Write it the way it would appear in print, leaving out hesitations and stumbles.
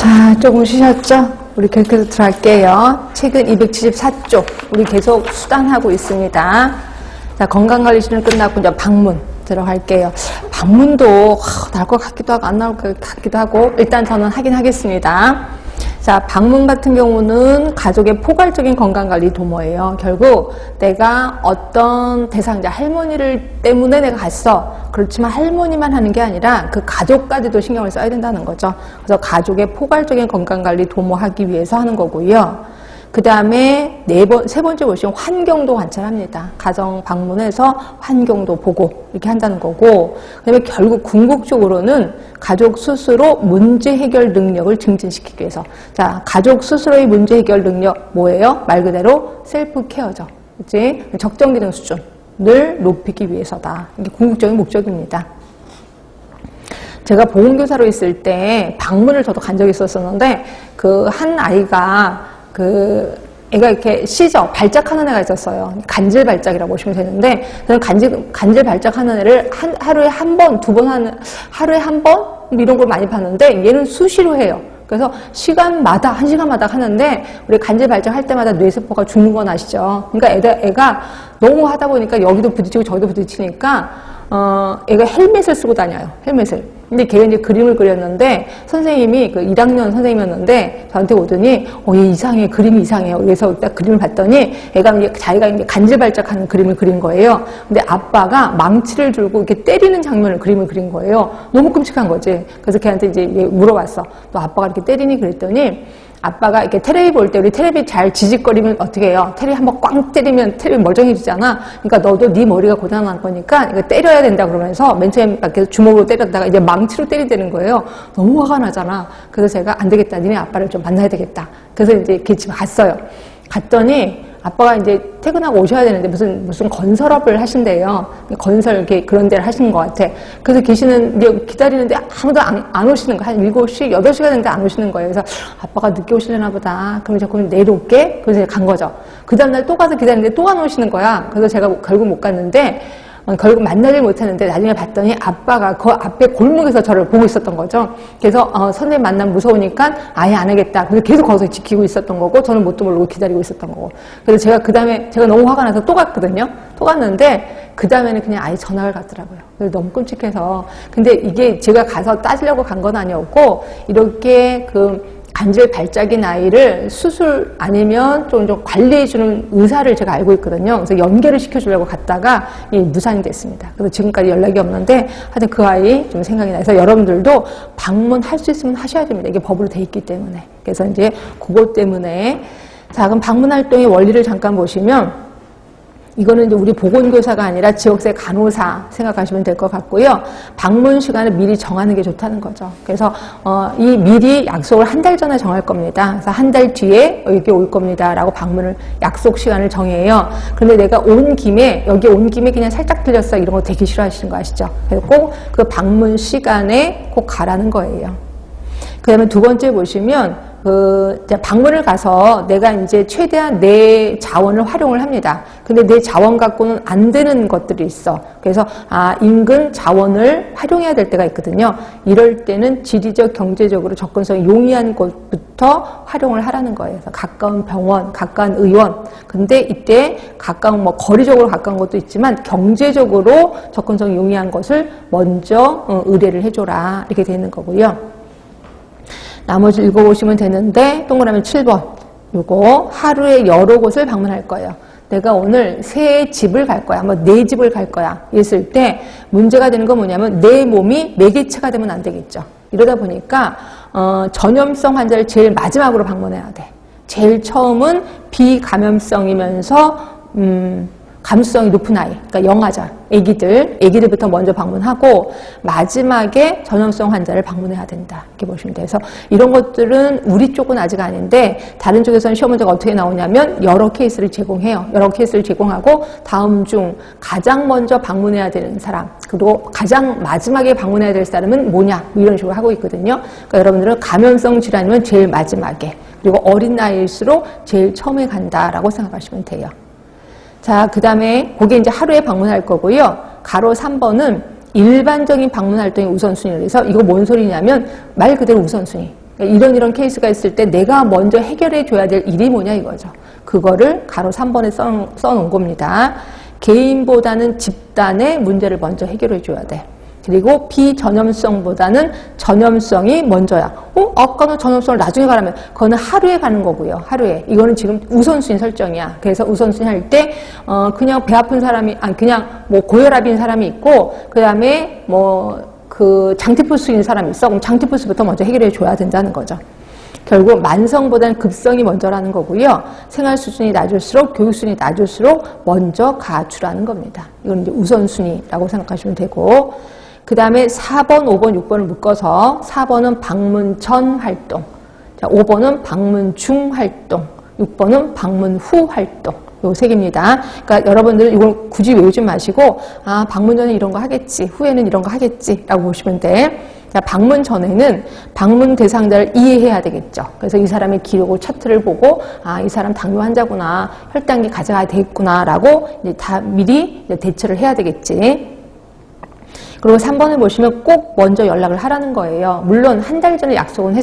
자, 조금 쉬셨죠? 우리 계속해서 들어갈게요. 책은 274쪽. 우리 계속 수단하고 있습니다. 자, 건강관리실은 끝났고 이제 방문 들어갈게요. 방문도 나올 것 같기도 하고 안 나올 것 같기도 하고 일단 저는 하긴 하겠습니다. 자, 방문 같은 경우는 가족의 포괄적인 건강관리 도모예요. 결국 내가 어떤 대상자, 할머니를 때문에 내가 갔어. 그렇지만 할머니만 하는 게 아니라 그 가족까지도 신경을 써야 된다는 거죠. 그래서 가족의 포괄적인 건강관리 도모하기 위해서 하는 거고요. 그 다음에 세 번째 보시면 환경도 관찰합니다. 가정 방문해서 환경도 보고 이렇게 한다는 거고, 그 다음에 결국 궁극적으로는 가족 스스로 문제 해결 능력을 증진시키기 위해서. 자, 가족 스스로의 문제 해결 능력 뭐예요? 말 그대로 셀프 케어죠. 그치? 적정 기능 수준을 높이기 위해서다. 이게 궁극적인 목적입니다. 제가 보건교사로 있을 때 방문을 저도 간 적이 있었는데, 그 한 아이가 애가 이렇게 발작하는 애가 있었어요. 간질 발작이라고 보시면 되는데, 저는 간질 발작하는 애를 하루에 한 번, 하루에 한 번? 이런 걸 많이 봤는데, 얘는 수시로 해요. 그래서 한 시간마다 하는데, 우리 간질 발작할 때마다 뇌세포가 죽는 건 아시죠? 그러니까 애가 너무 하다 보니까 여기도 부딪히고 저기도 부딪히니까, 애가 헬멧을 쓰고 다녀요. 헬멧을. 근데 걔가 이제 그림을 그렸는데, 선생님이 1학년 선생님이었는데, 저한테 오더니, 얘 이상해. 그림이 이상해요. 그래서 딱 그림을 봤더니, 자기가 이제 간질발작하는 그림을 그린 거예요. 근데 아빠가 망치를 들고 이렇게 때리는 장면을 그림을 그린 거예요. 너무 끔찍한 거지. 그래서 걔한테 이제 물어봤어. 너 아빠가 이렇게 때리니? 그랬더니, 아빠가 이렇게 테레비 볼 때 우리 테레비 잘 지직거리면 어떻게 해요? 테레비 한번 꽝 때리면 테레비 멀쩡해지잖아. 그러니까 너도 네 머리가 고장난 거니까 이거 때려야 된다 그러면서 맨 처음에 계속 주먹으로 때렸다가 이제 망치로 때리는 거예요. 너무 화가 나잖아. 그래서 제가 안 되겠다. 니네 아빠를 좀 만나야 되겠다. 그래서 이제 걔 집에 갔어요. 갔더니 아빠가 이제 퇴근하고 오셔야 되는데 무슨 건설업을 하신대요. 건설 이렇게 그런 데를 하시는 것 같아. 그래서 기다리는데 아무도 안 오시는 거야. 한 7시, 8시가 됐는데 안 오시는 거예요. 그래서 아빠가 늦게 오시려나 보다. 그럼 자꾸 내일 올게. 그래서 간 거죠. 그 다음날 또 가서 기다리는데 또 안 오시는 거야. 그래서 제가 결국 못 갔는데, 결국 만나질 못했는데 나중에 봤더니 아빠가 그 앞에 골목에서 저를 보고 있었던 거죠. 그래서 선생님 만나면 무서우니까 아예 안 하겠다. 그래서 계속 거기서 지키고 있었던 거고, 저는 뭣도 모르고 기다리고 있었던 거고. 그래서 제가 그 다음에 제가 너무 화가 나서 또 갔거든요. 또 갔는데 그 다음에는 그냥 아예 전학을 갔더라고요. 그래서 너무 끔찍해서. 근데 이게 제가 가서 따지려고 간 건 아니었고, 이렇게 간질 발작인 아이를 수술 아니면 좀 관리해주는 의사를 제가 알고 있거든요. 그래서 연계를 시켜주려고 갔다가 무산이 됐습니다. 그래서 지금까지 연락이 없는데, 하여튼 그 아이 좀 생각이 나서 여러분들도 방문할 수 있으면 하셔야 됩니다. 이게 법으로 돼 있기 때문에. 그래서 이제 그것 때문에. 자, 그럼 방문 활동의 원리를 잠깐 보시면, 이거는 이제 우리 보건교사가 아니라 지역사회 간호사 생각하시면 될 것 같고요. 방문 시간을 미리 정하는 게 좋다는 거죠. 그래서 이 미리 약속을 한 달 전에 정할 겁니다. 그래서 한 달 뒤에 여기 올 겁니다라고 방문을 약속 시간을 정해요. 그런데 내가 여기 온 김에 그냥 살짝 들렸어, 이런 거 되게 싫어하시는 거 아시죠? 그래서 꼭 그 방문 시간에 꼭 가라는 거예요. 그 다음에 두 번째 보시면, 방문을 가서 내가 이제 최대한 내 자원을 활용을 합니다. 근데 내 자원 갖고는 안 되는 것들이 있어. 그래서, 인근 자원을 활용해야 될 때가 있거든요. 이럴 때는 지리적, 경제적으로 접근성이 용이한 곳부터 활용을 하라는 거예요. 그래서 가까운 병원, 가까운 의원. 근데 이때 거리적으로 가까운 것도 있지만 경제적으로 접근성이 용이한 것을 먼저 의뢰를 해줘라. 이렇게 되는 거고요. 나머지 읽어보시면 되는데, 동그라미 7번. 요거 하루에 여러 곳을 방문할 거예요. 내가 오늘 새 집을 갈 거야. 내 집을 갈 거야. 이랬을 때 문제가 되는 건 뭐냐면 내 몸이 매개체가 되면 안 되겠죠. 이러다 보니까 전염성 환자를 제일 마지막으로 방문해야 돼. 제일 처음은 비감염성이면서 감수성이 높은 아이, 그러니까 영아자, 애기들부터 먼저 방문하고 마지막에 전염성 환자를 방문해야 된다. 이렇게 보시면 돼요. 그래서 이런 것들은 우리 쪽은 아직 아닌데 다른 쪽에서는 시험 문제가 어떻게 나오냐면 여러 케이스를 제공해요. 여러 케이스를 제공하고 다음 중 가장 먼저 방문해야 되는 사람, 그리고 가장 마지막에 방문해야 될 사람은 뭐냐, 이런 식으로 하고 있거든요. 그러니까 여러분들은 감염성 질환이면 제일 마지막에, 그리고 어린 나이일수록 제일 처음에 간다라고 생각하시면 돼요. 자, 그 다음에 그게 이제 하루에 방문할 거고요. 가로 3번은 일반적인 방문 활동의 우선순위를 해서, 이거 뭔 소리냐면 말 그대로 우선순위. 이런 케이스가 있을 때 내가 먼저 해결해 줘야 될 일이 뭐냐 이거죠. 그거를 가로 3번에 써놓은 겁니다. 개인보다는 집단의 문제를 먼저 해결해 줘야 돼. 그리고 비전염성보다는 전염성이 먼저야. 아까는 전염성을 나중에 가라면 그거는 하루에 가는 거고요. 하루에. 이거는 지금 우선순위 설정이야. 그래서 우선순위 할 때 그냥 배 아픈 사람이 그냥 뭐 고혈압인 사람이 있고 그다음에 그 장티푸스인 사람이 있어. 그럼 장티푸스부터 먼저 해결해 줘야 된다는 거죠. 결국 만성보다는 급성이 먼저라는 거고요. 생활 수준이 낮을수록 교육 수준이 낮을수록 먼저 가주라는 겁니다. 이건 이제 우선순위라고 생각하시면 되고 그 다음에 4번, 5번, 6번을 묶어서 4번은 방문 전 활동, 자, 5번은 방문 중 활동, 6번은 방문 후 활동. 요 세 개입니다. 그러니까 여러분들은 이걸 굳이 외우지 마시고 방문 전에 이런 거 하겠지, 후에는 이런 거 하겠지 라고 보시면 돼. 자, 방문 전에는 방문 대상자를 이해해야 되겠죠. 그래서 이 사람의 기록을 차트를 보고 이 사람 당뇨 환자구나, 혈당이 가져가야 되겠구나 라고 이제 다 미리 이제 대처를 해야 되겠지. 그리고 3번을 보시면 꼭 먼저 연락을 하라는 거예요. 물론 한 달 전에 약속은